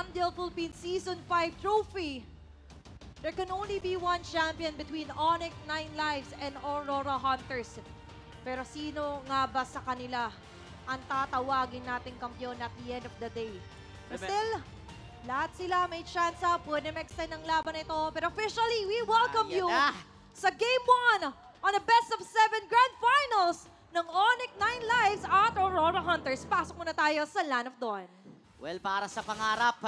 MDL Philippines Season 5 trophy. There can only be one champion between Onyx 9 Lives and Aurora Hunters. Pero sino nga ba sa kanila ang tatawagin nating kampiyon at the end of the day? But still, lahat sila may chance pwede mag-extend ng laban ito. But officially, we welcome you sa Game 1 on the Best of 7 Grand Finals ng Onyx 9 Lives at Aurora Hunters. Pasok muna tayo sa Land of Dawn. Well, para sa pangarap,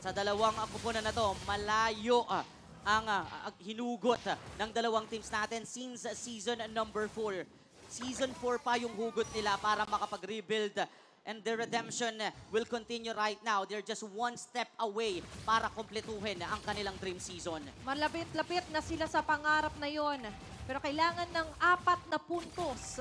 sa dalawang kupunan na to, malayo ang hinugot ng dalawang teams natin since season number 4. Season 4 pa yung hugot nila para makapag-rebuild. And the redemption will continue right now. They're just one step away para kumpletuhin ang kanilang dream season. Malapit-lapit na sila sa pangarap na yon. Pero kailangan ng 4 na puntos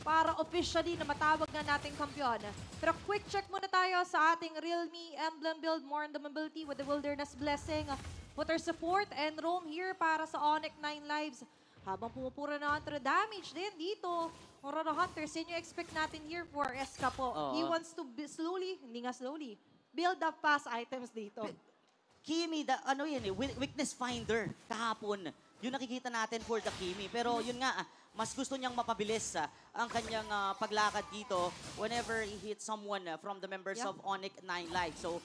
para officially na matawag na nating kampiyon. Pero quick check muna tayo sa ating Realme emblem build, more on the mobility with the Wilderness Blessing. Water support and roam here para sa Onyx 9 Lives. Habang pumupura na Hunter, damage din dito. Aurora Hunters, yun yung expect natin here for Eska po. He wants to hindi nga slowly, build up fast items dito. Kimi, weakness finder kahapon. Yun nakikita natin for the Kimi. Pero yun nga, mas gusto niyang mapabilis ang kanyang paglakad dito whenever he hits someone from the members of Onyx 9 Lives. So,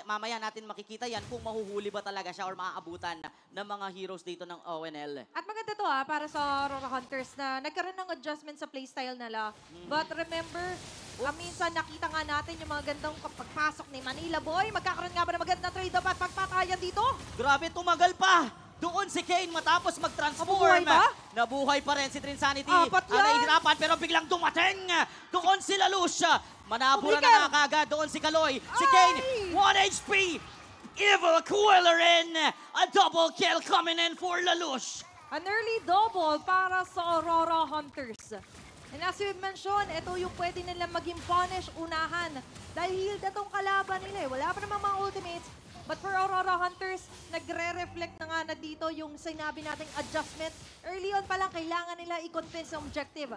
mamaya natin makikita yan kung mahuhuli ba talaga siya or maaabutan ng mga heroes dito ng ONL. At maganda to para sa Aurora Hunters na nagkaroon ng adjustment sa playstyle nila. But remember, minsan nakita nga natin yung mga gandang pagpasok ni Manila Boy. Magkakaroon nga ba ng magandang trade-off at pagpatayan dito? Grabe, tumagal pa! Doon si Kane matapos mag-transform. Nabuhay ba? Nabuhay pa rin si Trinsanity. Yan. Nahihirapan pero biglang dumating. Doon si Lalush. Manabura na nga kagad. Doon si Kaloy. Si Kane, 1 HP. Evil Queller in. A double kill coming in for Lalush. An early double para sa Aurora Hunters. And as we mentioned, ito yung pwede nilang maging punish unahan. Dahil healed na tong kalaban nila. Wala pa namang mga ultimates. But for Aurora Hunters, nagre-reflect na nga na dito yung sinabi nating adjustment. Early on pa lang, kailangan nila i-convince yung objective.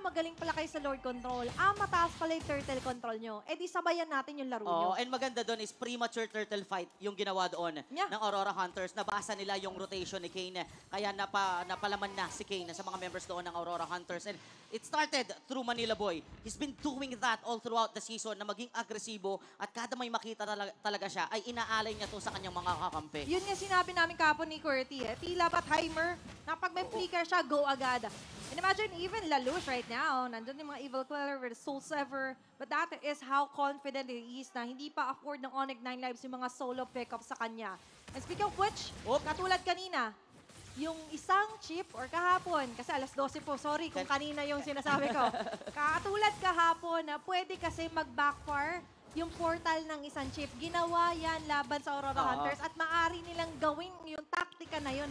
Magaling pala kayo sa Lord Control. Mataas pala yung Turtle Control nyo. Eh di sabayan natin yung laro nyo. And maganda doon is premature turtle fight yung ginawa doon ng Aurora Hunters. Nabasa nila yung rotation ni Kane. Kaya napalaman na si Kane sa mga members doon ng Aurora Hunters. And it started through Manila Boy. He's been doing that all throughout the season na maging agresibo at kada may makita talaga siya ay inaalay niya to sa kanyang mga kakampi. Yun nga sinabi namin kapon ni Curty. Tila ba't Heimer, na pag may flicker siya, go agad. And imagine even Lalush right now, nandun yung mga Evil Queller with Soul Sever. But that is how confident he is na hindi pa afford ng Onyx 9 Lives yung mga solo pick-up sa kanya. And speaking of which, katulad kanina, yung isang chip or kahapon, kasi alas 12 po, sorry kung kanina yung sinasabi ko. Katulad kahapon na pwede kasi mag-backfire yung portal ng isang chip. Ginawa yan laban sa Aurora Hunters at maaari nilang gawin yung taktika na yun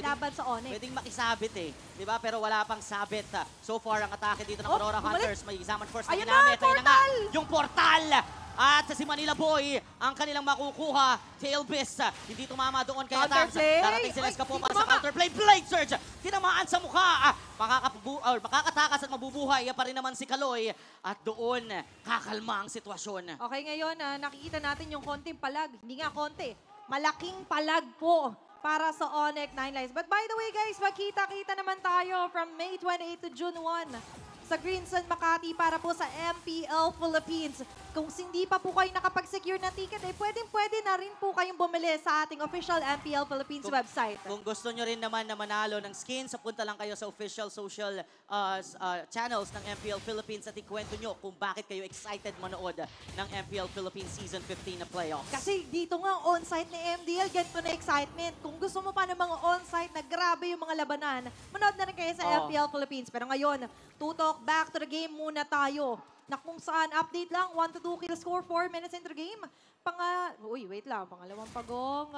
laban sa Onyx. Pwedeng makisabit diba? Pero wala pang sabit. So far, ang atake dito ng Aurora Hunters, may Summon Force na ginamit. Ayun na nga, yung portal! At si Manila Boy, ang kanilang makukuha, Tail Beast. Hindi tumama doon kay Atams. Darating si Leska po para sa counterplay. Blade Surge! Tinamaan sa mukha. Makakatakas at mabubuhay pa rin naman si Kaloy. At doon, kakalma ang sitwasyon. Okay, ngayon nakikita natin yung konting palag. Hindi nga konti. Malaking palag po para sa Onyx 9 Lives. But by the way guys, magkita-kita naman tayo from May 28 to June 1. Sa Greensun, Makati para po sa MPL Philippines. Kung hindi pa po kayo nakapag-secure ng ticket, pwedeng-pwede na rin po kayong bumili sa ating official MPL Philippines website. Kung gusto nyo rin naman na manalo ng skins, punta lang kayo sa official social channels ng MPL Philippines at ikwento nyo kung bakit kayo excited manood ng MPL Philippines Season 15 na playoffs. Kasi dito nga on-site ni MDL, ganito na excitement. Kung gusto mo pa ng mga on-site na grabe yung mga labanan, manood na rin kayo sa MPL Philippines. Pero ngayon, tutok, back to the game muna tayo. Na kung saan update lang, 1 to 2 kill score, 4 minutes into the game. Wait lang, pangalawang pagong.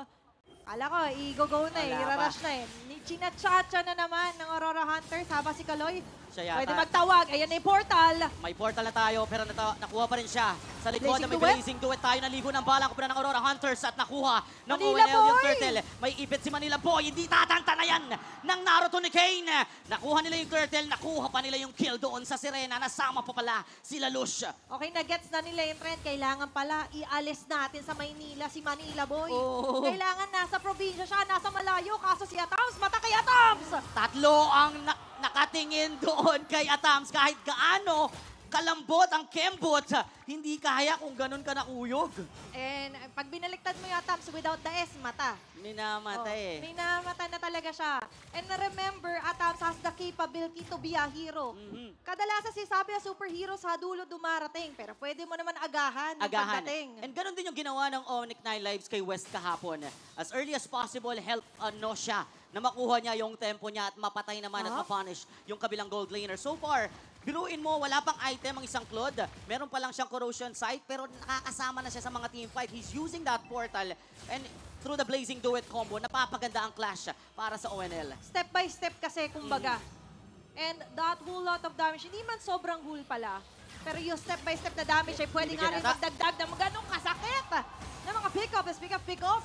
Kala ko, i-go-go na Wala i-rush na Chinachacha na naman ng Aurora Hunters. Habang si Kaloy, Siya yata. pwede magtawag. Ayan na yung portal. May portal na tayo pero nakuha pa rin siya. Sa likod Blazing na may Duet. Blazing Duet tayo. Naligo ng bala ko ng Aurora Hunters at nakuha ng Manila ONL yung Boy! turtle. May ipit si Manila Boy. Hindi tatantanayan ng Naruto ni Kane. Nakuha nila yung turtle. Nakuha pa nila yung kill doon sa Sirena. Nasama pa pala sila Lush. Okay, na-gets na nila yung trend. Kailangan pala ialis natin sa Maynila si Manila Boy. Oo. Kailangan nasa probinsya siya, nasa malayo. Kaso si Atams, mata kay Atams! Tatlo ang nakatingin doon kay Atams. Kahit gaano kalambot ang kembot, hindi kaya kung ganun ka nakuyog. And pag binaliktad mo yung Atams without the S, mata. Minamatay eh. Minamata na talaga siya. And remember, Atams has the capability to be a hero. Mhm. Kadalasan sinasabi na superhero sa dulo dumarating. Pero pwede mo naman agahan yung Agahan. pagdating. And ganun din yung ginawa ng Onyx 9 Lives kay West kahapon. As early as possible, help siya na makuha niya yung tempo niya at mapatay naman at mapunish yung kabilang gold laner. So far, biruin mo, wala pang item ang isang Claude. Meron pa lang siyang corrosion sight pero nakakasama na siya sa mga team fight. He's using that portal and through the Blazing Duet combo, napapaganda ang clash para sa ONL. Step by step kasi, kumbaga. And that whole lot of damage, hindi man sobrang whole pala. Pero yung step by step na damage ay pwede nga rin Binigyan magdagdag ng ganong kasakit na mga pick-up. Let's pick off.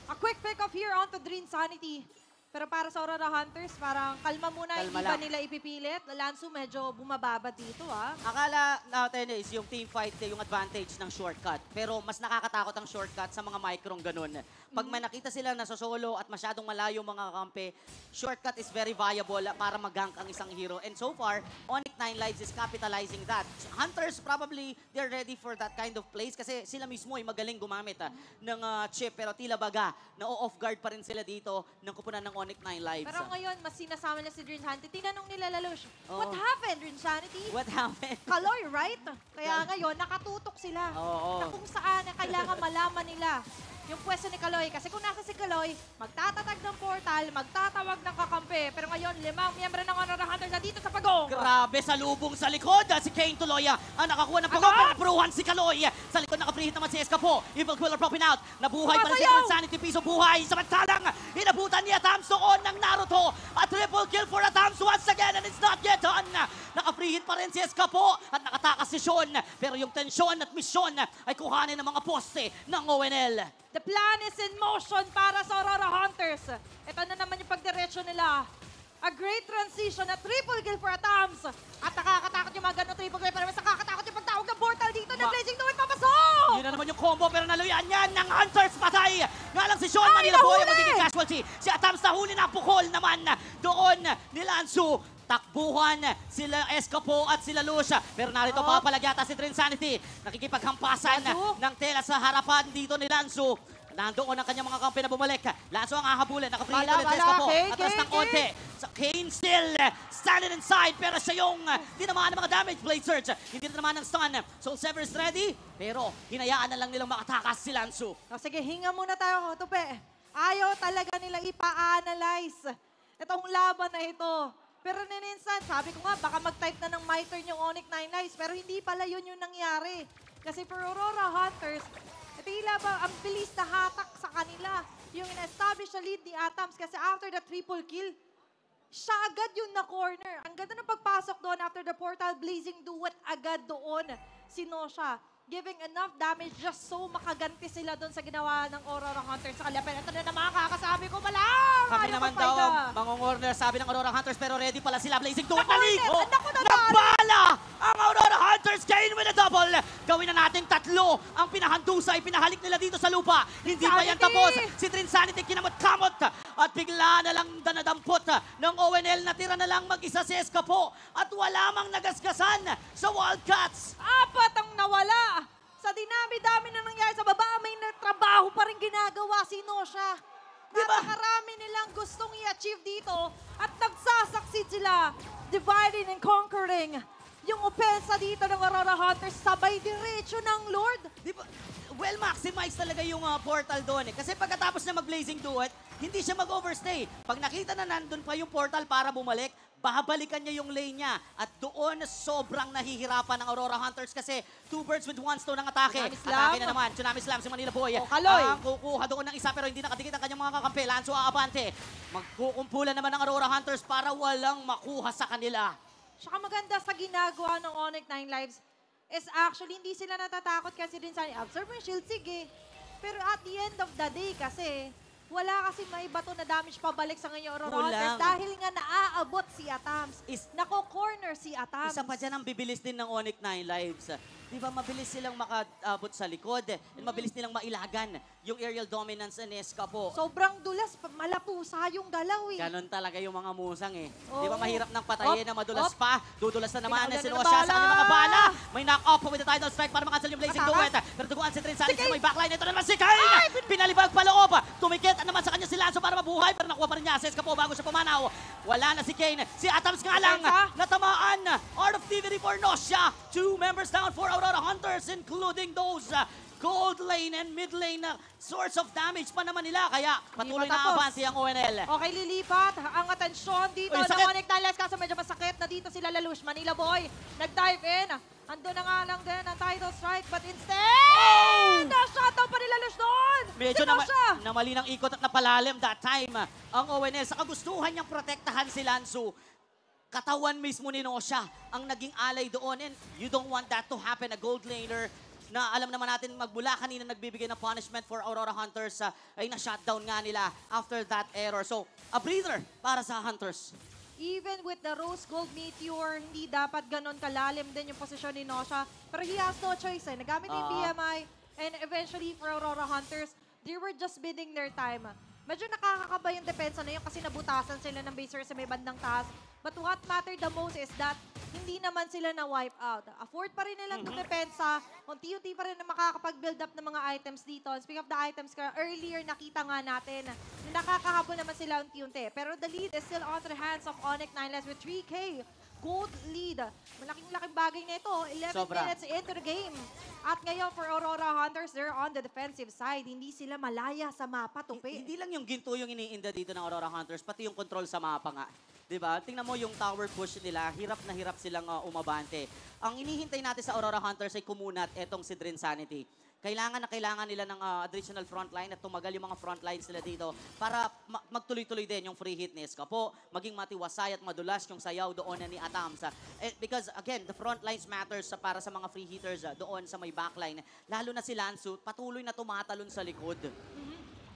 A quick pick-off here onto Dream Sanity. Pero para sa Aurora Hunters, parang kalma muna, Kalma hindi ba lang. nila ipipilit? Lansu medyo bumababa dito, Akala natin is yung team fight yung advantage ng shortcut. Pero mas nakakatakot ang shortcut sa mga microng ganun. Pag may nakita sila na sa solo at masyadong malayo mga kakampi, shortcut is very viable para mag-gank ang isang hero. And so far, Onyx 9 Lives is capitalizing that. Hunters probably, they're ready for that kind of plays kasi sila mismo ay magaling gumamit ng chip. Pero tila baga, na-off guard pa rin sila dito ng kupunan ng Onyx 9 Lives. Pero ngayon, mas sinasama na si Dream Sanity. Tinanong nila Lalush, Oo. what happened, Dream Sanity? What happened? Kaloy, right? Kaya ngayon, nakatutok sila Oo. na kung saan na kailangan malaman nila yung pwesto ni Kaloy. Kasi kung nasa si Kaloy, magtatatag ng portal, magtatawag ng kakampi. Pero ngayon, 5 miyembro ng Aurora Hunters na dito sa pagong. Grabe sa lubong sa likod. Si Kane Tuloya ang nakakuha ng pagong. Agad! Napruhan si Kaloy. Sa likod nakaprihit naman si Escapo. Evil Quiller popping out. Nabuhay pa rin si Sumasayaw! Insanity Piso buhay. Samantalang inabutan ni Atams noon ng Naruto. A triple kill for Atams once again and it's not yet done. Nakaprihit pa rin si Escapo at nakatakas si Sean. Pero yung tensyon at misyon ay kuhanin ng mga poste ng ONL. The plan is in motion para sa Aurora Hunters. Ito na naman yung pagdiretso nila. A great transition, a triple kill for Atams. At nakakatakot yung mga ganun triple kill. Pero mas nakakatakot yung pagtawag ng portal dito na Blazing Duet papasok! Yun na naman yung combo pero naluyan yan ng Hunters patay. Nga lang si Sean Ay, Manila Boy ang nahuli! magiging casualty. Si Atams nahuli na pukol naman doon ni Lansu. Takbuhan sila Escapo at sila Lucia. Pero narito papalagyata si Dream Sanity. Nakikipaghampasan Lansu. ng tela sa harapan dito ni Lansu. Nandoon ang kanyang mga kampi na bumalik. Lansu ang hahabulin. Nakaprihit ulit si Escapo. Kane, Atras ng konti. Sa Kane still standing inside. Pero siya yung tinamaan ng mga damage. Blade Surge. Hindi na naman ng stun. Soul Sever is ready. Pero hinayaan na lang nilang makatakas si Lansu. O, sige, hinga muna tayo, Tupe. Ayaw talaga nilang ipa-analyze itong laban na ito. Pero nininsan, sabi ko nga, baka mag-type na ng my turn yung Onyx 9 Lives. Pero hindi pala yun yung nangyari. Kasi for Aurora Hunters, tila ba ang bilis na hatak sa kanila. Yung in-establish na lead ni Atams kasi after the triple kill, siya agad yung na-corner. Ang ganda ng pagpasok doon after the portal, Blazing Duet agad doon si Nosha. Giving enough damage just so makaganti sila doon sa ginawa ng Aurora Hunters sa kanila. Pero ito na naman kakasabi ko, malang! Kami Ayaw naman mag-fight daw na. ang mangongorner, sabi ng Aurora Hunters, pero ready pala sila. Blazing Duet Naku, naligo! ulit! Naku, nadali! Nagbala ang Aurora Hunters! Kane with a double! Gawin na natin tatlo ang pinahandusay, pinahalik nila dito sa lupa. Hindi pa yan Insanity! tapos. Si Dream Sanity kinamot-kamot at bigla na lang danadampot ng ONL. Natira na lang mag-isa si Escapo at wala mang nagasgasan sa Wildcats. 4 ang nawala. Sa dinami-dami na nangyari sa baba, may trabaho pa rin ginagawa si Nosha. Diba? Napakarami nilang gustong i-achieve dito at nagsasucceed sila. Dividing and conquering. Yung opensa dito ng Aurora Hunters, sabay diretso ng Lord. Di ba? Well, maximize talaga yung portal doon. Kasi pagkatapos na mag-Blazing Duet, hindi siya mag-overstay. Pag nakita na nandun pa yung portal para bumalik, babalikan niya yung lane niya. At doon, sobrang nahihirapan ng Aurora Hunters kasi 2 birds with 1 stone ang atake. Tsunami Slam. Atake na naman, Tsunami Slam si Manila Boy. Kaloy. Ang kukuha doon ng isa pero hindi nakadikit ang kanyang mga kakampi. Lanzo aabante. Magkukumpulan naman ng Aurora Hunters para walang makuha sa kanila. Tsaka maganda sa ginagawa ng Onyx 9 Lives is actually hindi sila natatakot kasi din sa absorb yung shield, sige. Pero at the end of the day kasi, wala kasi may bato na damage pabalik sa ngayon Aurora Hunters dahil nga naaabot si Atams. Nako-corner si Atams. Isa pa dyan ang bibilis din ng Onyx 9 Lives. Di ba mabilis silang makaabot sa likod and mabilis nilang mailagan yung aerial dominance ni Escapo. Sobrang dulas, malapusa yung galaw eh. Ganon talaga yung mga musang eh. Oo. Di ba mahirap nang patayin na madulas pa. Dudulas na naman Pinaulan si na Nosha ng sa kanyang mga bala. bala. May knock-off with the tidal strike para makancel yung blazing Matakas. duet. Pero duguan si Trin Sanchez Si sa may backline. Ito na naman si Kain! Pinalibag pa loob. Tumikit naman sa kanya si Lanzo para mabuhay. Pero nakuha pa rin niya si Escapo bago siya pumanaw. Wala na si Kane. Si Atams nga lang natamaan. Art of Thievery for Nosha. 2 members down for Aurora Hunters including those gold lane and mid lane na source of damage pa naman nila. Kaya patuloy na matapos. abante ang ONL. Okay, lilipat. Ang atensyon dito Uy, ng sakit. Onyx 9 Lives kaso medyo masakit na dito sila Lalush. Manila Boy, nag-dive in. Ando na nga lang din ang title strike but instead, na-shutdown pa ni Lalush doon. Medyo Sino siya? namali ng ikot at napalalim that time. Ang ONL sa kagustuhan niyang protektahan si Lanzo. Katawan mismo ni Nosha ang naging alay doon and you don't want that to happen. A gold laner na alam naman natin magmula kanina nagbibigay ng punishment for Aurora Hunters ay na-shutdown nga nila after that error. So, a breather para sa Hunters. Even with the Rose Gold Meteor, hindi dapat ganon kalalim din yung posisyon ni Nosha. Pero he has no choice eh. Nagamit yung BMI and eventually for Aurora Hunters, they were just bidding their time. Medyo nakakakaba yung depensa na yun kasi nabutasan sila ng baser sa may bandang taas. But what mattered the most is that hindi naman sila na-wipe out. Afford pa rin nilang depensa. Unti-unti pa rin na makakapag-build up ng mga items dito. Speaking of the items, earlier nakita nga natin na nakakahabol naman sila unti-unti. Pero the lead is still on the hands of Onyx 9 Lives with 3K. Gold lead. Malaking-laking bagay na ito. 11 Sobra. minutes into the game. At ngayon for Aurora Hunters, they're on the defensive side. Hindi sila malaya sa mapa, tupi. Hindi lang yung ginto yung iniinda dito ng Aurora Hunters, pati yung control sa mapa nga. Diba? Tingnan mo yung tower push nila, hirap na hirap silang umabante. Ang inihintay natin sa Aurora Hunters ay kumunat etong si Drin Sanity. Kailangan na kailangan nila ng additional frontline at tumagal yung mga frontlines nila dito para magtuloy-tuloy din yung free hit ni Escapo, maging matiwasay at madulas yung sayaw doon ni Atams. Because again, the frontlines matters para sa mga free hitters doon sa may backline. Lalo na si Lanzo, patuloy na tumatalon sa likod.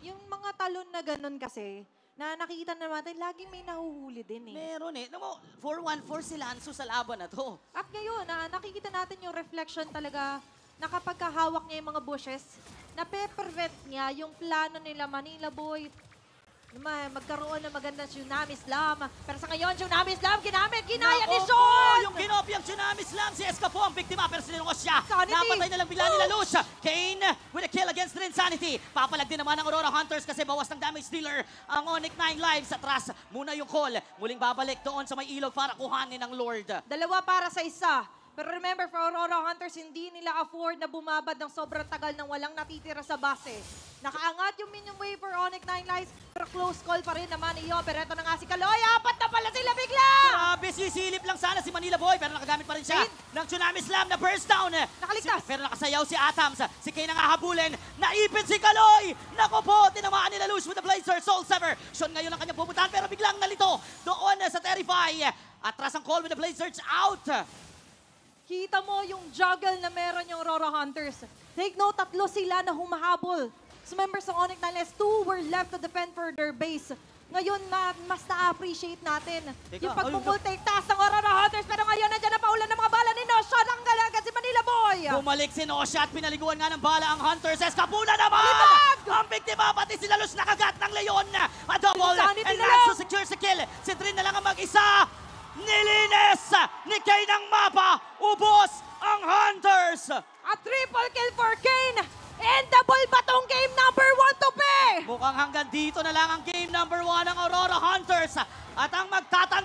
Yung mga talon na ganun kasi, na nakikita na natin, laging may nahuhuli din eh. Meron eh. 4-1-4 si Lanzo sa laban na to. At ngayon, nakikita natin yung reflection talaga na kapag kahawak niya yung mga bushes, nape-prevent niya yung plano nila Manila Boy. Magkaroon ng magandang Tsunami Slam. Pero sa ngayon, Tsunami Slam ginamit, ginaya ni Nako Sean! po, yung kinopy ang Tsunami Slam. Si Escapo ang biktima pero sinilungkos siya. Sanity! Napatay na lang bigla nila Luz. Kane with a kill against Insanity. Papalag din naman ng Aurora Hunters kasi bawas ng damage dealer ang Onyx 9 Lives. Atras muna yung call. Muling babalik doon sa may ilog para kuhanin ng Lord. Dalawa para sa isa. Pero remember, for Aurora Hunters, hindi nila afford na bumabad ng sobrang tagal nang walang natitira sa base. Nakaangat yung minion wave for Onyx 9 Lives, pero close call pa rin naman iyon. Pero eto na nga si Kaloy, apat na pala sila bigla! Grabe, sisilip lang sana si Manila Boy pero nakagamit pa rin siya ng Tsunami Slam na burst down. Nakaligtas. Pero nakasayaw si Atams. Si Kane ang hahabulin. Naipit si Kaloy. Naku po, tinamaan nila Luz with the Blazer Soul Sever. Sean ngayon ang kanyang pupuntahan pero biglang nalito doon sa Terrify. Atras ang call with the Blazers out. Kita mo yung juggle na meron yung Aurora Hunters. Take note, tatlo sila na humahabol. So members ng Onyx 9 Lives, 2 were left to defend for their base. Ngayon, mas na-appreciate natin yung pagpupultake-taas ng Aurora Hunters. Pero ngayon, nandiyan na paulan ng mga bala ni Nosha. Nangalagan si Manila Boy. Bumalik si Nosha at pinaliguan nga ng bala ang Hunters. Escapula naman! Libag! Ang biktima pati sila Luz nakagat ng Leon. A double Insanity and na Lanzo lang. secures the kill. Si Trin na lang ang mag-isa. Nilinis ni Kane ang mapa. Ubos ang Hunters. A triple kill for Kane. Endable ba tong game number 1 to be? Mukhang hanggang dito na lang ang game number 1 ng Aurora Hunters. At ang magtatalo